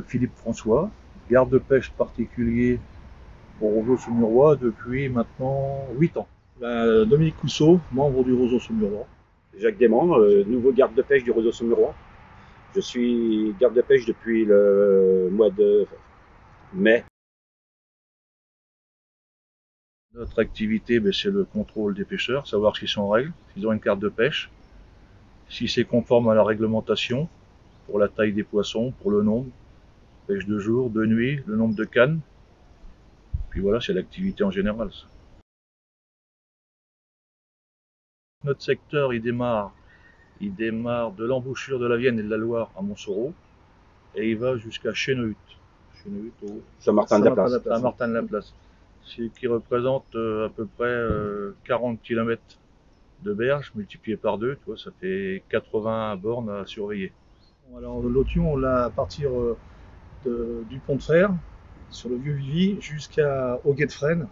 Philippe François, garde de pêche particulier au Roseau-Saumurois depuis maintenant 8 ans. Dominique Cousseau, membre du Roseau-Saumurois. Jacques Desmans, nouveau garde de pêche du Roseau-Saumurois. Je suis garde de pêche depuis le mois de mai. Notre activité, c'est le contrôle des pêcheurs, savoir s'ils sont en règle, s'ils ont une carte de pêche, si c'est conforme à la réglementation, pour la taille des poissons, pour le nombre, pêche de jour, de nuit, le nombre de cannes. Puis voilà, c'est l'activité en général. Ça. Notre secteur, il démarre de l'embouchure de la Vienne et de la Loire à Montsoreau, et il va jusqu'à Chéneut au Saint-Martin-de-la-Place. Saint-Martin-de-la-Place. Ce qui représente à peu près 40 km de berge multiplié par 2, tu vois, ça fait 80 bornes à surveiller. Alors l'Authion, on l'a à partir du pont de fer, sur le vieux Vivi, jusqu'au gué de Fresnes,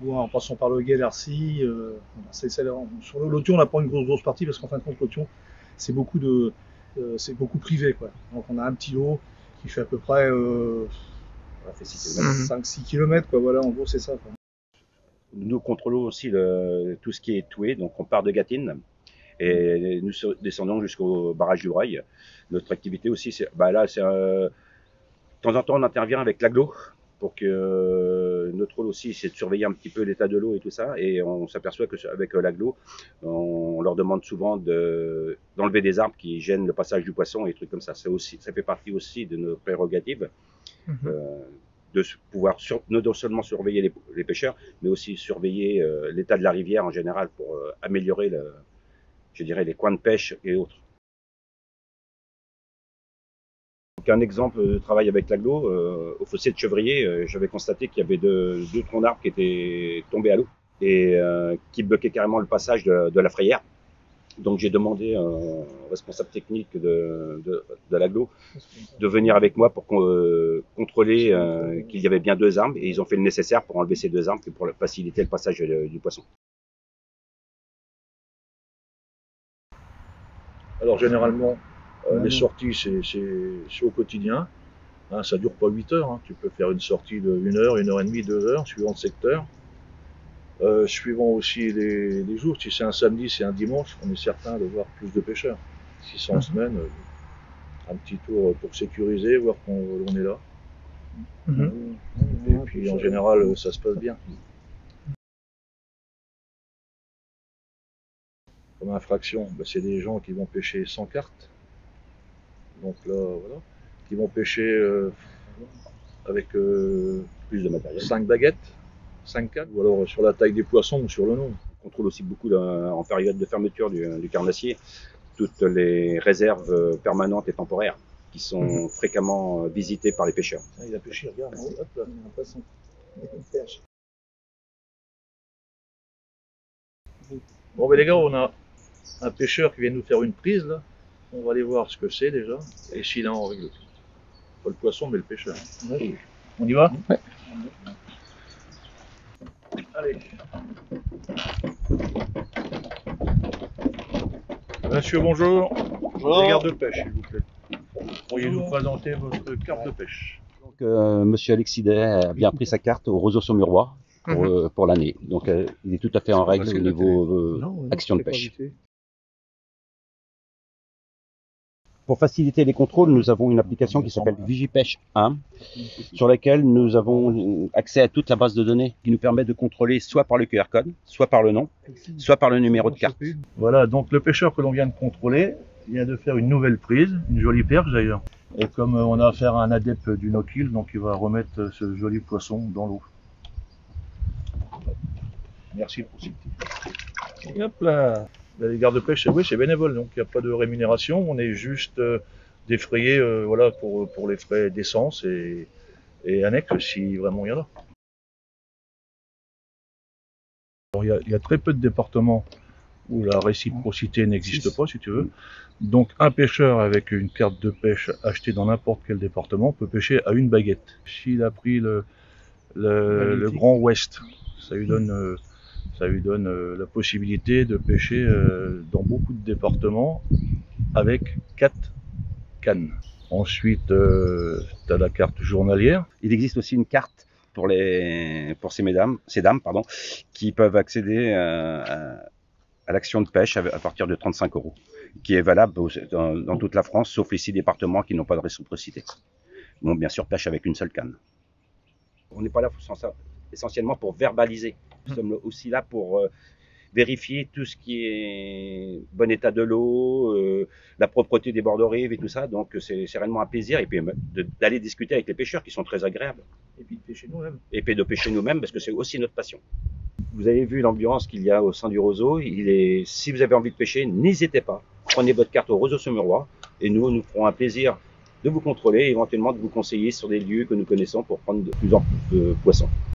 en passant par le gué d'Arcy. Sur l'Authion, on n'a pas une grosse partie parce qu'en fin de compte, l'Authion, c'est beaucoup privé, quoi. Donc on a un petit lot qui fait à peu près 5-6 km, quoi. Voilà, en gros, c'est ça, quoi. Nous contrôlons aussi tout ce qui est toué, donc on part de Gâtine et nous descendons jusqu'au barrage du Breuil. Notre activité aussi, de temps en temps on intervient avec l'aglo pour que notre rôle aussi c'est de surveiller un petit peu l'état de l'eau et tout ça, et on s'aperçoit qu'avec l'aglo, on leur demande souvent d'enlever des arbres qui gênent le passage du poisson et des trucs comme ça. Ça fait partie aussi de nos prérogatives. De pouvoir non seulement surveiller les pêcheurs, mais aussi surveiller l'état de la rivière en général pour améliorer les coins de pêche et autres. Donc un exemple de travail avec l'aglo, au fossé de Chevrier, j'avais constaté qu'il y avait deux troncs d'arbres qui étaient tombés à l'eau et qui bloquaient carrément le passage de la frayère. Donc j'ai demandé au responsable technique de l'aglo de venir avec moi pour contrôler qu'il y avait bien 2 arbres, et ils ont fait le nécessaire pour enlever ces 2 arbres pour faciliter le passage du poisson. Alors généralement, les sorties c'est au quotidien, hein, ça dure pas 8 heures, hein. Tu peux faire une sortie de 1 heure, 1 heure et demie, 2 heures, suivant le secteur. Suivant aussi les jours, si c'est un samedi, c'est un dimanche, on est certain de voir plus de pêcheurs. Si c'est en semaine, un petit tour pour sécuriser, voir qu'on est là. Et puis en général, ça se passe bien. Comme infraction, c'est des gens qui vont pêcher sans carte. Donc là, voilà. Qui vont pêcher avec plus de matériel. 5 baguettes. 5 cannes, ou alors sur la taille des poissons ou sur le nombre. On contrôle aussi beaucoup en période de fermeture du carnassier toutes les réserves permanentes et temporaires qui sont fréquemment visitées par les pêcheurs. Il a pêché, regarde, hop là, un poisson, une perche. Bon les gars, on a un pêcheur qui vient nous faire une prise là. On va aller voir ce que c'est déjà et s'il a en règle. Pas le poisson mais le pêcheur. Ouais. On y va? Ouais. Allez. Monsieur, bonjour. Bonjour. Les gardes de pêche, s'il vous plaît. Pourriez-vous nous présenter votre carte de pêche? Donc, monsieur Alexis Day a bien pris sa carte au Roseau-Saumurois pour l'année. Donc, il est tout à fait en règle au niveau action de pêche. Pour faciliter les contrôles, nous avons une application qui s'appelle Vigipêche 1, sur laquelle nous avons accès à toute la base de données qui nous permet de contrôler soit par le QR code, soit par le nom, soit par le numéro de carte. Voilà, donc le pêcheur que l'on vient de contrôler vient de faire une nouvelle prise, une jolie perche d'ailleurs. Et comme on a affaire à un adepte du no-kill, donc il va remettre ce joli poisson dans l'eau. Merci pour ce petit. Et hop là. Les gardes de pêche, oui, c'est bénévole, donc il n'y a pas de rémunération, on est juste défrayé voilà, pour les frais d'essence et annexes si vraiment il y en a. Alors, il y a très peu de départements où la réciprocité n'existe pas, si tu veux. Donc un pêcheur avec une carte de pêche achetée dans n'importe quel département peut pêcher à 1 baguette. S'il a pris le Grand Ouest, ça lui donne la possibilité de pêcher dans beaucoup de départements avec 4 cannes. Ensuite, tu as la carte journalière. Il existe aussi une carte pour ces dames, qui peuvent accéder à l'action de pêche à partir de 35 €, qui est valable dans toute la France, sauf les 6 départements qui n'ont pas de réciprocité. Bon, bien sûr, pêche avec une seule canne. On n'est pas là essentiellement pour verbaliser. Nous sommes aussi là pour vérifier tout ce qui est bon état de l'eau, la propreté des bords de rive et tout ça. Donc c'est réellement un plaisir, et puis d'aller discuter avec les pêcheurs qui sont très agréables. Et puis de pêcher nous-mêmes. Et puis de pêcher nous-mêmes, parce que c'est aussi notre passion. Vous avez vu l'ambiance qu'il y a au sein du Roseau. Si vous avez envie de pêcher, n'hésitez pas. Prenez votre carte au Roseau-Saumurois et nous ferons un plaisir de vous contrôler et éventuellement de vous conseiller sur des lieux que nous connaissons pour prendre de plus en plus de poissons.